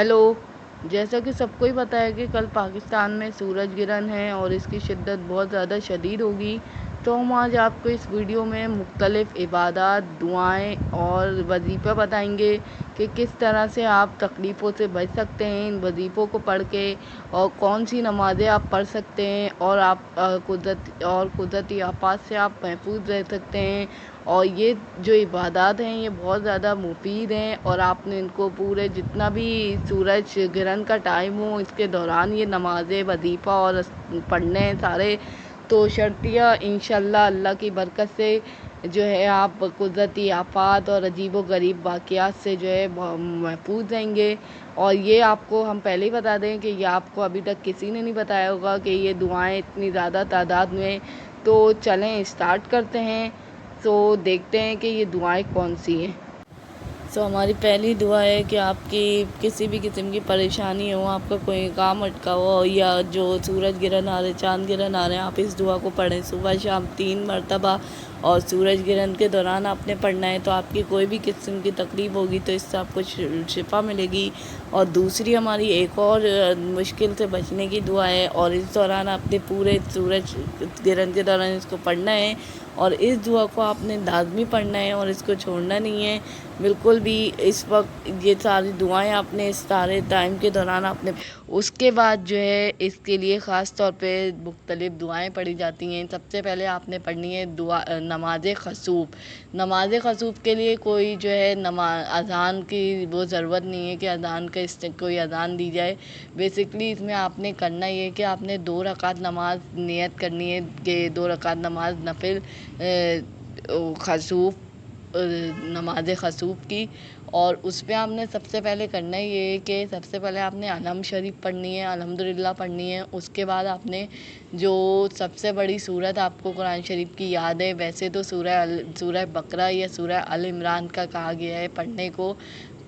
Hello. जैसा कि सबको ही पता है कि कल पाकिस्तान में सूरज ग्रहण है और इसकी शिद्दत बहुत ज़्यादा शदीद होगी। तो हम आज आपको इस वीडियो में मुख्तलिफ़ इबादत, दुआएं और वजीफ़ा बताएंगे कि किस तरह से आप तकलीफ़ों से बच सकते हैं इन वजीफ़ों को पढ़ के, और कौन सी नमाज़ें आप पढ़ सकते हैं और आप कुदरती आफ़ात से आप महफूज रह सकते हैं। और ये जो इबादत हैं ये बहुत ज़्यादा मुफीद हैं, और आपने इनको पूरे जितना भी सूरज ग्रहण का टाइम हो इसके दौरान ये नमाज़ें, वजीफ़ा और पढ़ने हैं सारे। तो शर्तिया इंशाअल्लाह अल्लाह की बरकत से जो है आप कुदरती आफ़ात और अजीबो-गरीब वाक़यात से जो है महफूज रहेंगे। और ये आपको हम पहले ही बता दें कि ये आपको अभी तक किसी ने नहीं बताया होगा कि ये दुआएं इतनी ज़्यादा तादाद में। तो चलें स्टार्ट करते हैं। तो देखते हैं कि ये दुआएं कौन सी हैं। हमारी पहली दुआ है कि आपकी किसी भी किस्म की परेशानी हो, आपका कोई काम अटका हो या जो सूरज ग्रहण आ रहे, चाँद ग्रहण आ रहे हैं, आप इस दुआ को पढ़ें सुबह शाम 3 मरतबा। और सूरज ग्रहण के दौरान आपने पढ़ना है, तो आपकी कोई भी किस्म की तकलीफ़ होगी तो इससे आपको शिफा मिलेगी। और दूसरी हमारी एक और मुश्किल से बचने की दुआ है, और इस दौरान आपने पूरे सूरज ग्रहण के दौरान इसको पढ़ना है। और इस दुआ को आपने लाज़मी पढ़ना है और इसको छोड़ना नहीं है बिल्कुल भी। इस वक्त ये सारी दुआएं आपने इस सारे टाइम के दौरान आपने, उसके बाद जो है इसके लिए ख़ास तौर पे मुख्तलिफ़ दुआएं पढ़ी जाती हैं। सबसे पहले आपने पढ़नी है दुआ नमाज खसूफ़। नमाज खसूफ़ के लिए कोई जो है अज़ान की वो ज़रूरत नहीं है कि अज़ान का कोई अज़ान दी जाए। बेसिकली इसमें आपने करना ये है कि आपने 2 रकात नमाज नियत करनी है कि 2 रकात नमाज नफिल खसूफ़, नमाज खसूफ़ की। और उसमें आपने सबसे पहले करना ये है कि सबसे पहले आपने अलहम शरीफ पढ़नी है, अल्हम्दुलिल्लाह पढ़नी है। उसके बाद आपने जो सबसे बड़ी सूरत आपको कुरान शरीफ की याद है, वैसे तो सूरह बकरा या सूरह अल इमरान का कहा गया है पढ़ने को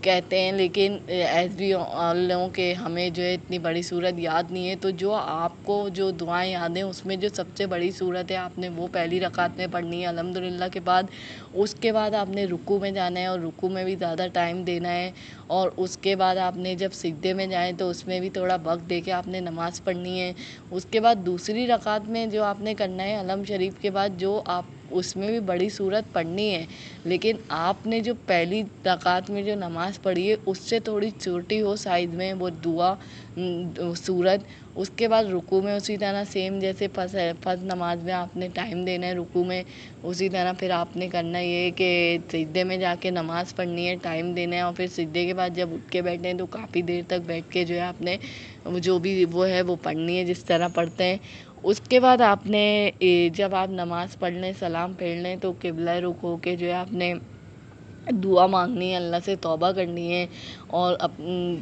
कहते हैं, लेकिन एज़ वी ऑल नो कि हमें जो है इतनी बड़ी सूरत याद नहीं है। तो जो आपको जो दुआएं याद हैं उसमें जो सबसे बड़ी सूरत है आपने वो पहली रकात में पढ़नी है अल्हम्दुलिल्लाह के बाद। उसके बाद आपने रुकू में जाना है और रुकू में भी ज़्यादा टाइम देना है। और उसके बाद आपने जब सिजदे में जाएँ तो उसमें भी थोड़ा वक़्त दे के आपने नमाज़ पढ़नी है। उसके बाद दूसरी रकात में जो आपने करना है अलम शरीफ के बाद जो आप उसमें भी बड़ी सूरत पढ़नी है, लेकिन आपने जो पहली रकात में जो नमाज़ पढ़ी है उससे थोड़ी छोटी हो साइज़ में वो दुआ सूरत। उसके बाद रुकू में उसी तरह सेम जैसे फ़र्ज़ नमाज में आपने टाइम देना है रुकू में, उसी तरह फिर आपने करना ये है कि सिजदे में जाके नमाज़ पढ़नी है, टाइम देना है। और फिर सिजदे के बाद जब उठ के बैठे हैं तो काफ़ी देर तक बैठ के जो है आपने जो भी वो है वो पढ़नी है जिस तरह पढ़ते हैं। उसके बाद आपने जब आप नमाज़ पढ़ लें, सलाम फेर लें, तो किबला रुख हो के जो है आपने दुआ मांगनी है, अल्लाह से तौबा करनी है और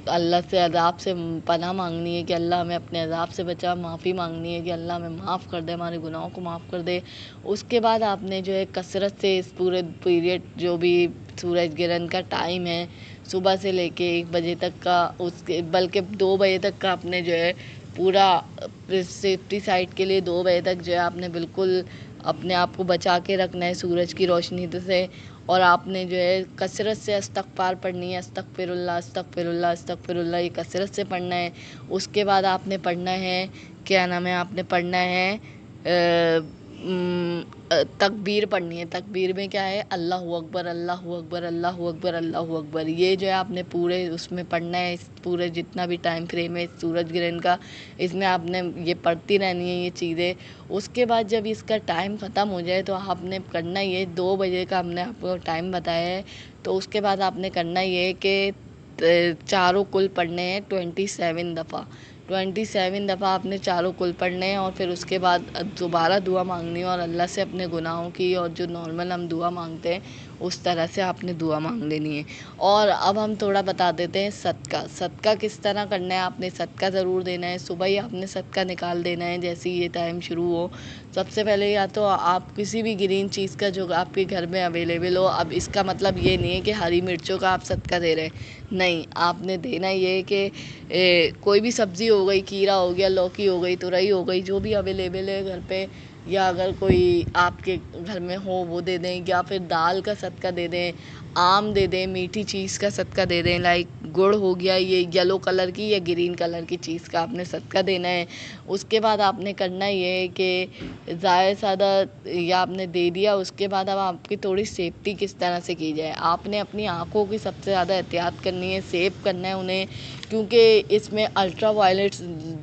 अल्लाह से अज़ाब से पनाह मांगनी है कि अल्लाह हमें अपने अज़ाब से बचा। माफ़ी मांगनी है कि अल्लाह हमें माफ़ कर दे, हमारे गुनाहों को माफ़ कर दे। उसके बाद आपने जो है कसरत से इस पूरे पीरियड जो भी सूरज ग्रहण का टाइम है सुबह से लेके 1 बजे तक का, उसके बल्कि 2 बजे तक का आपने जो है पूरा सेफ्टी साइड के लिए 2 बजे तक जो है आपने बिल्कुल अपने आप को बचा के रखना है सूरज की रोशनी से। और आपने जो है कसरत से इस्तग़फ़ार पढ़नी है, अस्तग़फ़िरुल्लाह अस्तग़फ़िरुल्लाह अस्तग़फ़िरुल्लाह, ये कसरत से पढ़ना है। उसके बाद आपने पढ़ना है, क्या नाम है, आपने पढ़ना है तकबीर पढ़नी है। तकबीर में क्या है, अल्लाहु अकबर अल्लाहु अकबर अल्लाहु अकबर अल्लाहु अकबर, ये जो है आपने पूरे उसमें पढ़ना है। इस पूरे जितना भी टाइम फ्रेम है सूरज ग्रहण का, इसमें आपने ये पढ़ती रहनी है ये चीज़ें। उसके बाद जब इसका टाइम ख़त्म हो जाए तो आपने करना ये 2 बजे का हमने आपको टाइम बताया है, तो उसके बाद आपने करना ये कि चारों कुल पढ़ने हैं 27 दफ़ा। 27 दफ़ा आपने चारों कुल पढ़ने हैं और फिर उसके बाद दोबारा दुआ मांगनी है और अल्लाह से अपने गुनाहों की, और जो नॉर्मल हम दुआ मांगते हैं उस तरह से आपने दुआ मांग लेनी है। और अब हम थोड़ा बता देते हैं सदका। सदका किस तरह करना है, आपने सदका ज़रूर देना है। सुबह ही आपने सदका निकाल देना है जैसे ही ये टाइम शुरू हो। सबसे पहले या तो आप किसी भी ग्रीन चीज़ का जो आपके घर में अवेलेबल हो। अब इसका मतलब ये नहीं है कि हरी मिर्चों का आप सदका दे रहे हैं, नहीं, आपने देना ये है कि कोई भी सब्ज़ी हो गई, खीरा हो गया, लौकी हो गई, तुरई हो गई, जो भी अवेलेबल है घर पे, या अगर कोई आपके घर में हो वो दे दें, या फिर दाल का सदका दे दें, आम दे दें, मीठी चीज़ का सदका दे दें, लाइक गुड़ हो गया, ये येलो कलर की या ग्रीन कलर की चीज़ का आपने सदका देना है। उसके बाद आपने करना ये है कि ज़्यादा से ज़्यादा ये आपने दे दिया, उसके बाद अब आपकी थोड़ी सेफ्टी किस तरह से की जाए। आपने अपनी आँखों की सबसे ज़्यादा एहतियात करनी है, सेव करना है उन्हें, क्योंकि इसमें अल्ट्रा वायलेट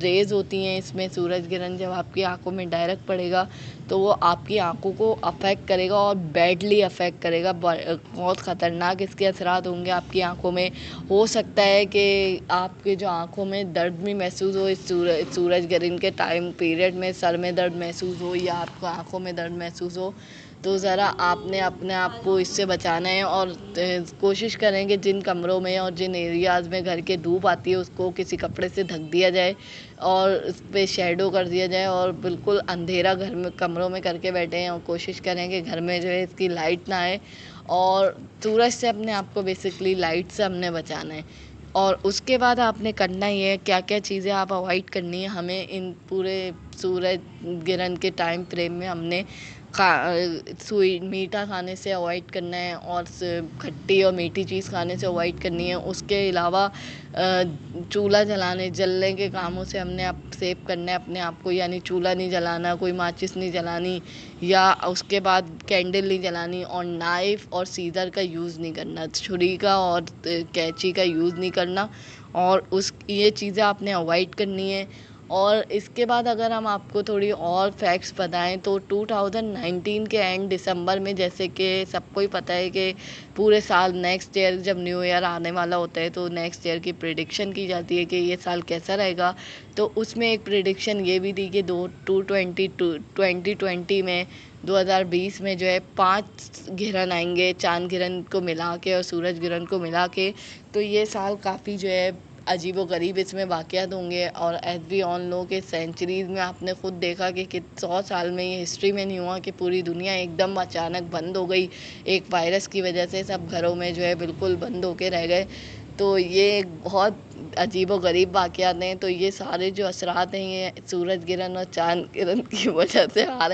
रेज़ होती हैं। इसमें सूरज किरण जब आपकी आँखों में डायरेक्ट पड़ेगा तो वो आपकी आँखों को अफ़ेक्ट करेगा और बैडली अफ़ेक्ट करेगा। बहुत ख़तरनाक इसके असरात होंगे आपकी आँखों में। हो सकता है कि आपके जो आँखों में दर्द भी महसूस हो, इस सूरज ग्रहण के टाइम पीरियड में सर में दर्द महसूस हो या आपको आँखों में दर्द महसूस हो, तो ज़रा आपने अपने आप को इससे बचाना है। और कोशिश करें कि जिन कमरों में और जिन एरियाज़ में घर के धूप आती है उसको किसी कपड़े से ढक दिया जाए और उस पे शैडो कर दिया जाए और बिल्कुल अंधेरा घर में कमरों में करके बैठें और कोशिश करें कि घर में जो है इसकी लाइट ना आए। और सूरज से अपने आप को बेसिकली लाइट से हमने बचाना है। और उसके बाद आपने करना ये है, क्या-क्या चीज़ें आप अवॉइड करनी है हमें इन पूरे सूरज ग्रहण के टाइम फ्रेम में। हमने मीठा खाने से अवॉइड करना है और खट्टी और मीठी चीज़ खाने से अवॉइड करनी है। उसके अलावा चूल्हा जलने के कामों से हमने सेव करना है अपने आप को, यानी चूल्हा नहीं जलाना, कोई माचिस नहीं जलानी या उसके बाद कैंडल नहीं जलानी, और नाइफ़ और सीज़र का यूज़ नहीं करना, छुरी का और कैंची का यूज़ नहीं करना। और ये चीज़ें आपने अवॉइड करनी है। और इसके बाद अगर हम आपको थोड़ी और फैक्ट्स बताएं तो 2019 के एंड दिसंबर में, जैसे कि सबको ही पता है कि पूरे साल नेक्स्ट ईयर जब न्यू ईयर आने वाला होता है तो नेक्स्ट ईयर की प्रिडिक्शन की जाती है कि ये साल कैसा रहेगा। तो उसमें एक प्रिडिक्शन ये भी थी कि 2020 में 2020 में जो है 5 ग्रहण आएंगे, चांद ग्रहण को मिला के और सूरज ग्रहण को मिला के। तो ये साल काफ़ी जो है अजीबो-गरीब इसमें वाक़यात होंगे। और एज़ वी ऑल नो कि सेंचुरीज़ में आपने खुद देखा कि 100 साल में ये हिस्ट्री में नहीं हुआ कि पूरी दुनिया एकदम अचानक बंद हो गई। एक वायरस की वजह से सब घरों में जो है बिल्कुल बंद होके रह गए। तो ये एक बहुत अजीबो-गरीब वाक़यात हैं। तो ये सारे जो असरात हैं ये सूरज ग्रहण और चाँद ग्रहण की वजह से आ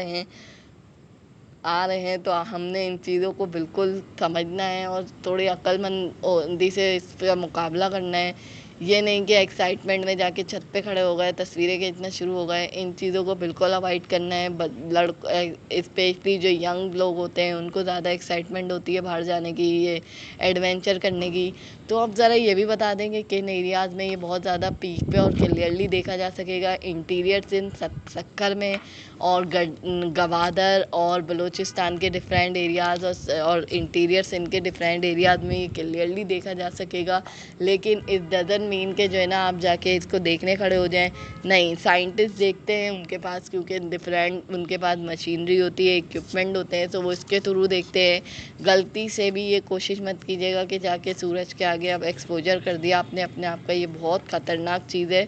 रहे हैं। तो हमने इन चीज़ों को बिल्कुल समझना है और थोड़ी अक्लमंदी से इसका मुकाबला करना है। ये नहीं कि एक्साइटमेंट में जाके छत पे खड़े हो गए, तस्वीरें खींचना शुरू हो गए। इन चीज़ों को बिल्कुल अवॉइड करना है। स्पेशली जो यंग लोग होते हैं उनको ज़्यादा एक्साइटमेंट होती है बाहर जाने की, ये एडवेंचर करने की। तो अब ज़रा ये भी बता दें कि किन एरियाज़ में ये बहुत ज़्यादा पीक पे और क्लियरली देखा जा सकेगा। इंटीरियर्स इन सक्कर में और गवादर और बलूचिस्तान के डिफरेंट एरियाज़ और इंटीरियर्स इनके डिफरेंट एरियाज़ में ये क्लियरली देखा जा सकेगा। लेकिन इट डज़न्ट मीन कि जो है ना आप जाके इसको देखने खड़े हो जाएँ। नहीं, साइंटिस्ट देखते हैं उनके पास, क्योंकि डिफरेंट उनके पास मशीनरी होती है, इक्विपमेंट होते हैं, तो वो इसके थ्रू देखते हैं। गलती से भी ये कोशिश मत कीजिएगा कि जाके सूरज के आगे अब एक्सपोज़र कर दिया आपने अपने आप का, ये बहुत ख़तरनाक चीज़ है।